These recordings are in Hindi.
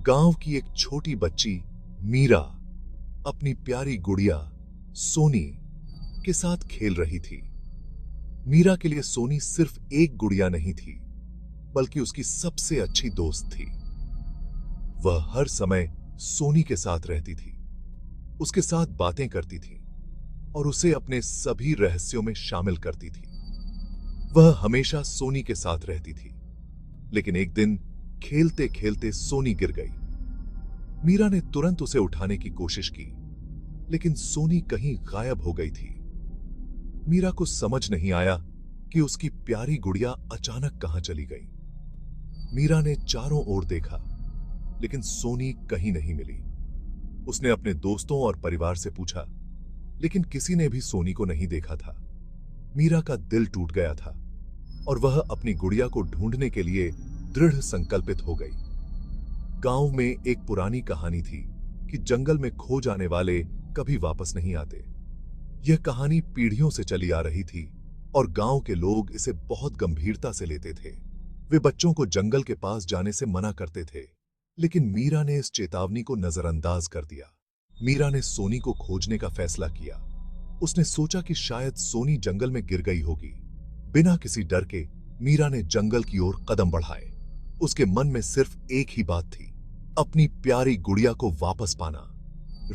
गांव की एक छोटी बच्ची मीरा अपनी प्यारी गुड़िया सोनी के साथ खेल रही थी। मीरा के लिए सोनी सिर्फ एक गुड़िया नहीं थी, बल्कि उसकी सबसे अच्छी दोस्त थी। वह हर समय सोनी के साथ रहती थी, उसके साथ बातें करती थी और उसे अपने सभी रहस्यों में शामिल करती थी। वह हमेशा सोनी के साथ रहती थी, लेकिन एक दिन खेलते खेलते सोनी गिर गई। मीरा ने तुरंत उसे उठाने की कोशिश की, लेकिन सोनी कहीं गायब हो गई थी। मीरा को समझ नहीं आया कि उसकी प्यारी गुड़िया अचानक कहां चली गई। मीरा ने चारों ओर देखा, लेकिन सोनी कहीं नहीं मिली। उसने अपने दोस्तों और परिवार से पूछा, लेकिन किसी ने भी सोनी को नहीं देखा था। मीरा का दिल टूट गया था और वह अपनी गुड़िया को ढूंढने के लिए दृढ़ संकल्पित हो गई। गांव में एक पुरानी कहानी थी कि जंगल में खो जाने वाले कभी वापस नहीं आते। यह कहानी पीढ़ियों से चली आ रही थी और गांव के लोग इसे बहुत गंभीरता से लेते थे। वे बच्चों को जंगल के पास जाने से मना करते थे, लेकिन मीरा ने इस चेतावनी को नजरअंदाज कर दिया। मीरा ने सोनी को खोजने का फैसला किया। उसने सोचा कि शायद सोनी जंगल में गिर गई होगी। बिना किसी डर के मीरा ने जंगल की ओर कदम बढ़ाए। उसके मन में सिर्फ एक ही बात थी, अपनी प्यारी गुड़िया को वापस पाना।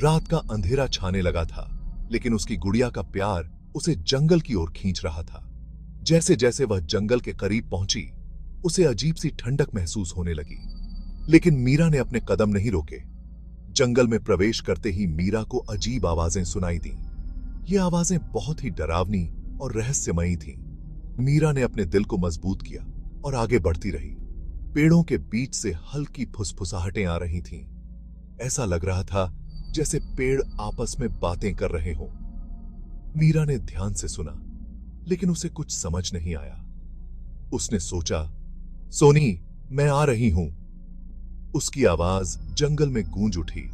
रात का अंधेरा छाने लगा था, लेकिन उसकी गुड़िया का प्यार उसे जंगल की ओर खींच रहा था। जैसे जैसे वह जंगल के करीब पहुंची, उसे अजीब सी ठंडक महसूस होने लगी, लेकिन मीरा ने अपने कदम नहीं रोके। जंगल में प्रवेश करते ही मीरा को अजीब आवाजें सुनाई दी। ये आवाजें बहुत ही डरावनी और रहस्यमयी थीं। मीरा ने अपने दिल को मजबूत किया और आगे बढ़ती रही। पेड़ों के बीच से हल्की फुसफुसाहटें आ रही थीं। ऐसा लग रहा था जैसे पेड़ आपस में बातें कर रहे हों। मीरा ने ध्यान से सुना, लेकिन उसे कुछ समझ नहीं आया। उसने सोचा, सोनी, मैं आ रही हूं। उसकी आवाज जंगल में गूंज उठी,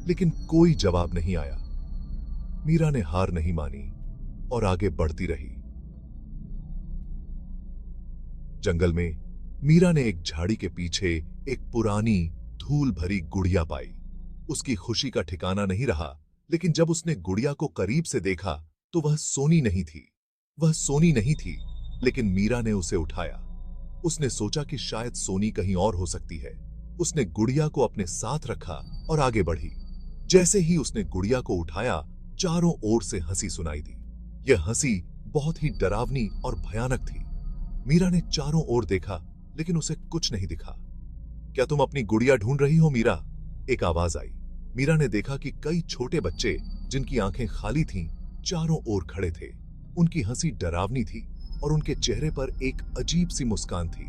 लेकिन कोई जवाब नहीं आया। मीरा ने हार नहीं मानी और आगे बढ़ती रही। जंगल में मीरा ने एक झाड़ी के पीछे एक पुरानी धूल भरी गुड़िया पाई। उसकी खुशी का ठिकाना नहीं रहा, लेकिन जब उसने गुड़िया को करीब से देखा तो वह सोनी नहीं थी। वह सोनी नहीं थी, लेकिन मीरा ने उसे उठाया। उसने सोचा कि शायद सोनी कहीं और हो सकती है। उसने गुड़िया को अपने साथ रखा और आगे बढ़ी। जैसे ही उसने गुड़िया को उठाया, चारों ओर से हंसी सुनाई दी। यह हंसी बहुत ही डरावनी और भयानक थी। मीरा ने चारों ओर देखा, लेकिन उसे कुछ नहीं दिखा। क्या तुम अपनी गुड़िया ढूंढ रही हो, मीरा? एक आवाज आई। मीरा ने देखा कि कई छोटे बच्चे, जिनकी आंखें खाली थीं, चारों ओर खड़े थे। उनकी हंसी डरावनी थी और उनके चेहरे पर एक अजीब सी मुस्कान थी।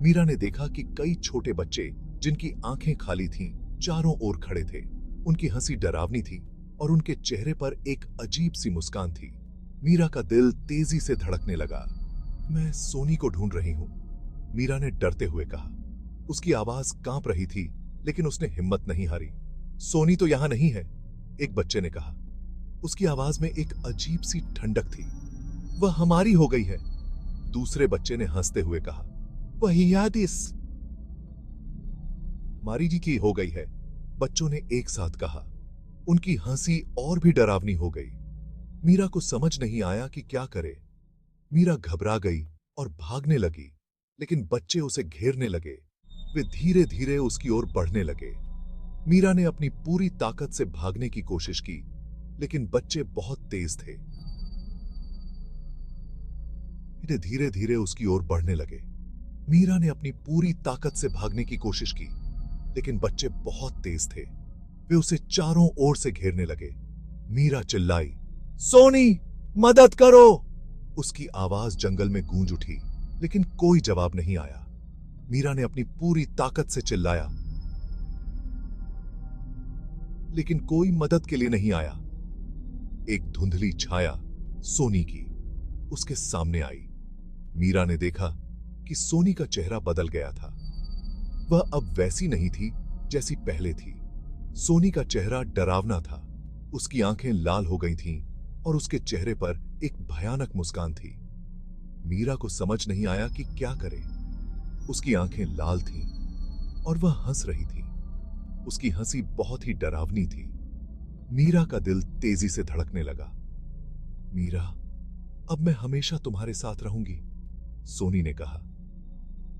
मीरा ने देखा कि कई छोटे बच्चे, जिनकी आंखें खाली थीं, चारों ओर खड़े थे। उनकी हंसी डरावनी थी और उनके चेहरे पर एक अजीब सी मुस्कान थी। मीरा का दिल तेजी से धड़कने लगा। मैं सोनी को ढूंढ रही हूं, मीरा ने डरते हुए कहा। उसकी आवाज कांप रही थी, लेकिन उसने हिम्मत नहीं हारी। सोनी तो यहां नहीं है, एक बच्चे ने कहा। उसकी आवाज में एक अजीब सी ठंडक थी। वह हमारी हो गई है, दूसरे बच्चे ने हंसते हुए कहा। वही याद इस हमारी जी की हो गई है, बच्चों ने एक साथ कहा। उनकी हंसी और भी डरावनी हो गई। मीरा को समझ नहीं आया कि क्या करे। मीरा घबरा गई और भागने लगी, लेकिन बच्चे उसे घेरने लगे। वे धीरे धीरे उसकी ओर बढ़ने लगे। मीरा ने अपनी पूरी ताकत से भागने की कोशिश की, लेकिन बच्चे बहुत तेज थे। वे धीरे धीरे उसकी ओर बढ़ने लगे। मीरा ने अपनी पूरी ताकत से भागने की कोशिश की, लेकिन बच्चे बहुत तेज थे। वे उसे चारों ओर से घेरने लगे। मीरा चिल्लाई, सोनी, मदद करो! उसकी आवाज जंगल में गूंज उठी, लेकिन कोई जवाब नहीं आया। मीरा ने अपनी पूरी ताकत से चिल्लाया, लेकिन कोई मदद के लिए नहीं आया। एक धुंधली छाया सोनी की उसके सामने आई। मीरा ने देखा कि सोनी का चेहरा बदल गया था। वह अब वैसी नहीं थी जैसी पहले थी। सोनी का चेहरा डरावना था। उसकी आंखें लाल हो गई थीं और उसके चेहरे पर एक भयानक मुस्कान थी। मीरा को समझ नहीं आया कि क्या करे। उसकी आंखें लाल थीं और वह हंस रही थी। उसकी हंसी बहुत ही डरावनी थी। मीरा का दिल तेजी से धड़कने लगा। मीरा, अब मैं हमेशा तुम्हारे साथ रहूंगी, सोनी ने कहा।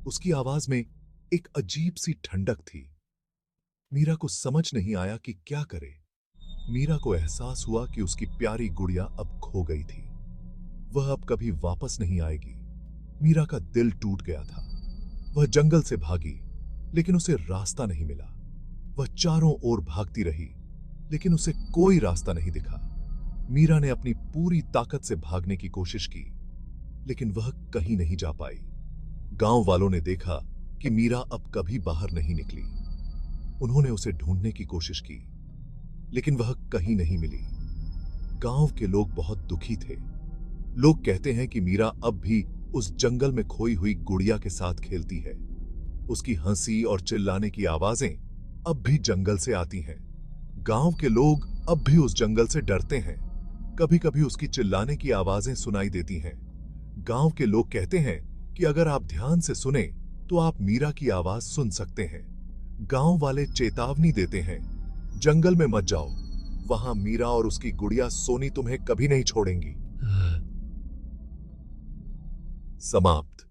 उसकी आवाज में एक अजीब सी ठंडक थी। मीरा को समझ नहीं आया कि क्या करे। मीरा को एहसास हुआ कि उसकी प्यारी गुड़िया अब खो गई थी। वह अब कभी वापस नहीं आएगी। मीरा का दिल टूट गया था। वह जंगल से भागी, लेकिन उसे रास्ता नहीं मिला। वह चारों ओर भागती रही, लेकिन उसे कोई रास्ता नहीं दिखा। मीरा ने अपनी पूरी ताकत से भागने की कोशिश की, लेकिन वह कहीं नहीं जा पाई। गांव वालों ने देखा कि मीरा अब कभी बाहर नहीं निकली। उन्होंने उसे ढूंढने की कोशिश की, लेकिन वह कहीं नहीं मिली। गांव के लोग बहुत दुखी थे। लोग कहते हैं कि मीरा अब भी उस जंगल में खोई हुई गुड़िया के साथ खेलती है। उसकी हंसी और चिल्लाने की आवाजें अब भी जंगल से आती हैं। गांव के लोग अब भी उस जंगल से डरते हैं। कभी कभी उसकी चिल्लाने की आवाजें सुनाई देती हैं। गांव के लोग कहते हैं कि अगर आप ध्यान से सुने तो आप मीरा की आवाज सुन सकते हैं। गांव वाले चेतावनी देते हैं, जंगल में मत जाओ, वहां मीरा और उसकी गुड़िया सोनी तुम्हें कभी नहीं छोड़ेंगी। समाप्त।